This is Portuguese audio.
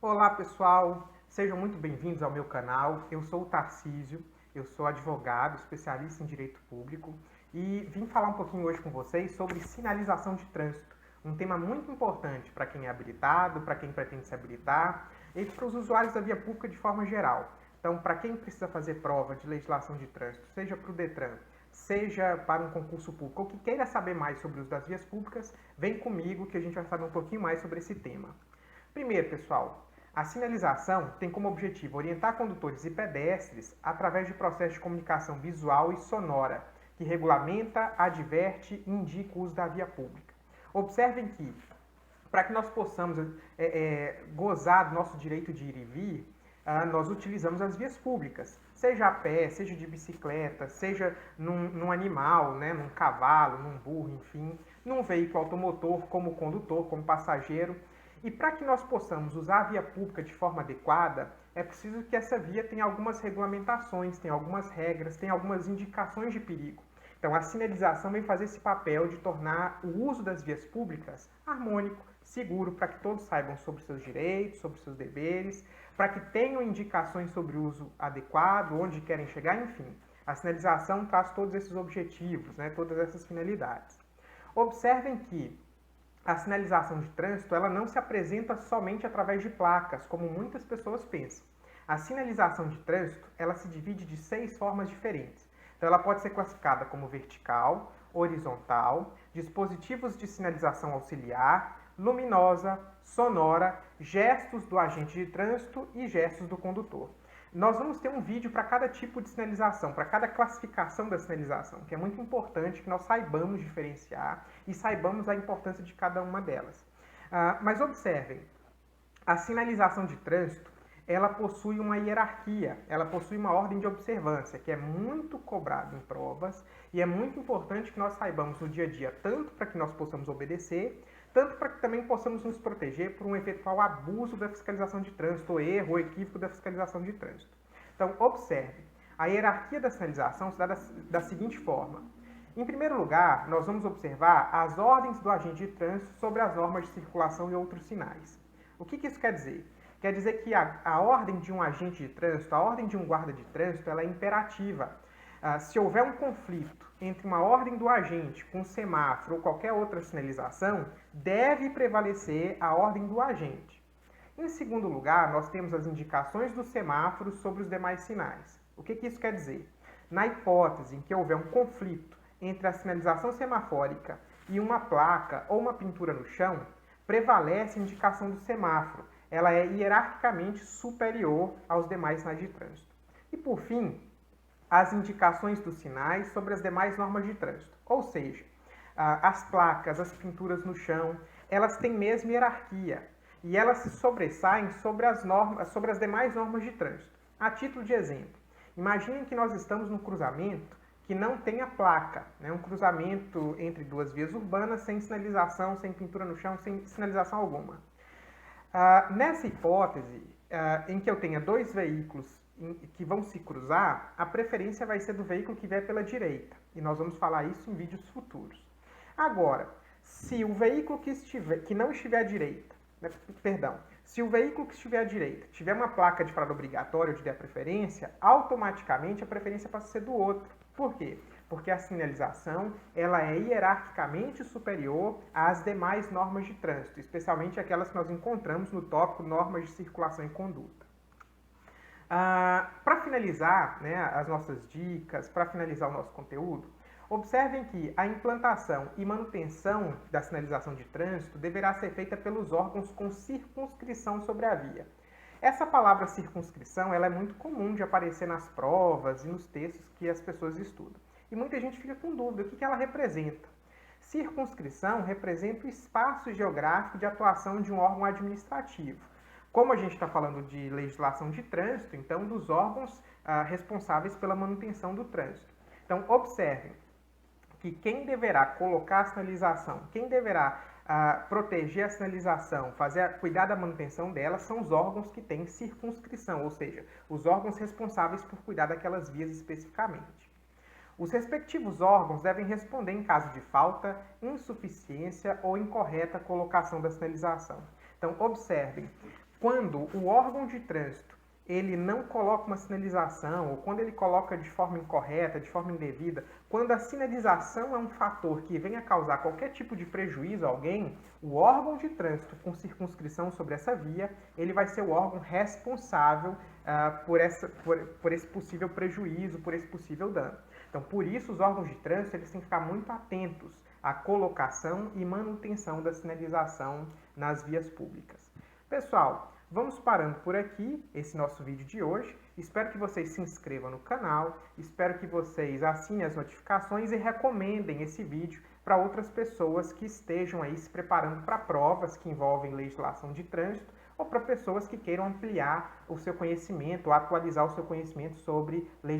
Olá pessoal, sejam muito bem-vindos ao meu canal. Eu sou o Tarcísio, eu sou advogado, especialista em direito público e vim falar um pouquinho hoje com vocês sobre sinalização de trânsito, um tema muito importante para quem é habilitado, para quem pretende se habilitar e para os usuários da via pública de forma geral. Então, para quem precisa fazer prova de legislação de trânsito, seja para o Detran, seja para um concurso público ou que queira saber mais sobre o uso das vias públicas, vem comigo que a gente vai saber um pouquinho mais sobre esse tema. Primeiro, pessoal, a sinalização tem como objetivo orientar condutores e pedestres através de processo de comunicação visual e sonora, que regulamenta, adverte e indica o uso da via pública. Observem que, para que nós possamos gozar do nosso direito de ir e vir, nós utilizamos as vias públicas, seja a pé, seja de bicicleta, seja num animal, né, num cavalo, num burro, enfim, num veículo automotor, como condutor, como passageiro. E para que nós possamos usar a via pública de forma adequada, é preciso que essa via tenha algumas regulamentações, tenha algumas regras, tenha algumas indicações de perigo. Então, a sinalização vem fazer esse papel de tornar o uso das vias públicas harmônico, seguro, para que todos saibam sobre seus direitos, sobre seus deveres, para que tenham indicações sobre o uso adequado, onde querem chegar, enfim. A sinalização traz todos esses objetivos, né, todas essas finalidades. Observem que a sinalização de trânsito ela não se apresenta somente através de placas, como muitas pessoas pensam. A sinalização de trânsito ela se divide de 6 formas diferentes. Então, ela pode ser classificada como vertical, horizontal, dispositivos de sinalização auxiliar, luminosa, sonora, gestos do agente de trânsito e gestos do condutor. Nós vamos ter um vídeo para cada tipo de sinalização, para cada classificação da sinalização, que é muito importante que nós saibamos diferenciar e saibamos a importância de cada uma delas. Mas observem, a sinalização de trânsito, ela possui uma hierarquia, ela possui uma ordem de observância, que é muito cobrado em provas e é muito importante que nós saibamos no dia a dia, tanto para que nós possamos obedecer, tanto para que também possamos nos proteger por um eventual abuso da fiscalização de trânsito, ou erro ou equívoco da fiscalização de trânsito. Então, observe, a hierarquia da sinalização se dá da seguinte forma. Em primeiro lugar, nós vamos observar as ordens do agente de trânsito sobre as normas de circulação e outros sinais. O que isso quer dizer? Quer dizer que a ordem de um agente de trânsito, a ordem de um guarda de trânsito, ela é imperativa. Se houver um conflito entre uma ordem do agente com semáforo ou qualquer outra sinalização, deve prevalecer a ordem do agente. Em segundo lugar, nós temos as indicações dos semáforos sobre os demais sinais. O que isso quer dizer? Na hipótese em que houver um conflito entre a sinalização semafórica e uma placa ou uma pintura no chão, prevalece a indicação do semáforo. Ela é hierarquicamente superior aos demais sinais de trânsito. E por fim, as indicações dos sinais sobre as demais normas de trânsito. Ou seja, as placas, as pinturas no chão, elas têm mesmo hierarquia e elas se sobressaem sobre as demais normas de trânsito. A título de exemplo, imaginem que nós estamos num cruzamento que não tem a placa, né? Um cruzamento entre duas vias urbanas sem sinalização, sem pintura no chão, sem sinalização alguma. Nessa hipótese, em que eu tenha dois veículos que vão se cruzar, a preferência vai ser do veículo que vier pela direita. E nós vamos falar isso em vídeos futuros. Agora, se o veículo que não estiver à direita, se o veículo que estiver à direita tiver uma placa de parada obrigatória ou de der preferência, automaticamente a preferência passa a ser do outro. Por quê? Porque a sinalização ela é hierarquicamente superior às demais normas de trânsito, especialmente aquelas que nós encontramos no tópico normas de circulação e conduta. Para finalizar, né, as nossas dicas, para finalizar o nosso conteúdo, observem que a implantação e manutenção da sinalização de trânsito deverá ser feita pelos órgãos com circunscrição sobre a via. Essa palavra circunscrição ela é muito comum de aparecer nas provas e nos textos que as pessoas estudam. E muita gente fica com dúvida, o que ela representa? Circunscrição representa o espaço geográfico de atuação de um órgão administrativo. Como a gente está falando de legislação de trânsito, então dos órgãos responsáveis pela manutenção do trânsito. Então, observem que quem deverá colocar a sinalização, quem deverá proteger a sinalização, cuidar da manutenção dela, são os órgãos que têm circunscrição, ou seja, os órgãos responsáveis por cuidar daquelas vias especificamente. Os respectivos órgãos devem responder em caso de falta, insuficiência ou incorreta colocação da sinalização. Então, observem, quando o órgão de trânsito ele não coloca uma sinalização, ou quando ele coloca de forma incorreta, de forma indevida, quando a sinalização é um fator que venha causar qualquer tipo de prejuízo a alguém, o órgão de trânsito com circunscrição sobre essa via, ele vai ser o órgão responsável por esse possível prejuízo, por esse possível dano. Então, por isso, os órgãos de trânsito eles têm que ficar muito atentos à colocação e manutenção da sinalização nas vias públicas. Pessoal, vamos parando por aqui esse nosso vídeo de hoje. Espero que vocês se inscrevam no canal, espero que vocês assinem as notificações e recomendem esse vídeo para outras pessoas que estejam aí se preparando para provas que envolvem legislação de trânsito ou para pessoas que queiram ampliar o seu conhecimento, atualizar o seu conhecimento sobre legislação.